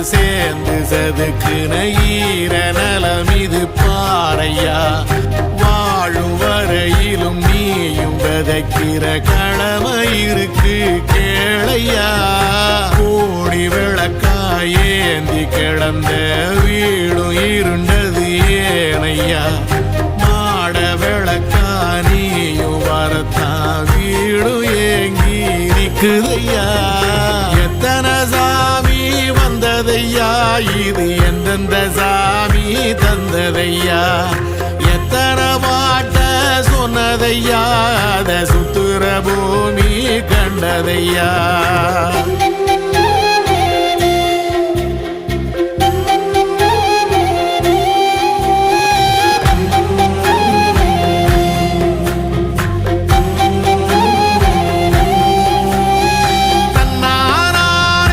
சேர்ந்து சதுக்குன ஈர நலம் இது பாறையா வாழும் வரையிலும் நீயும் விதைக்கிற கடமை இருக்கு கேளையா கோடி விளக்காயேந்தி கிடந்த வீடும் இருண்டது ஏனையா மாட விளக்கா நீயும் வரத்தான் வீடும் ஏங்கி நிக்குதையா எத்தனை சாமி வந்ததையா இது எந்தெந்த சாமி தந்ததையா எத்தனை பாட்ட சொன்னதையா அத சுத்துற பூமி கண்டதையா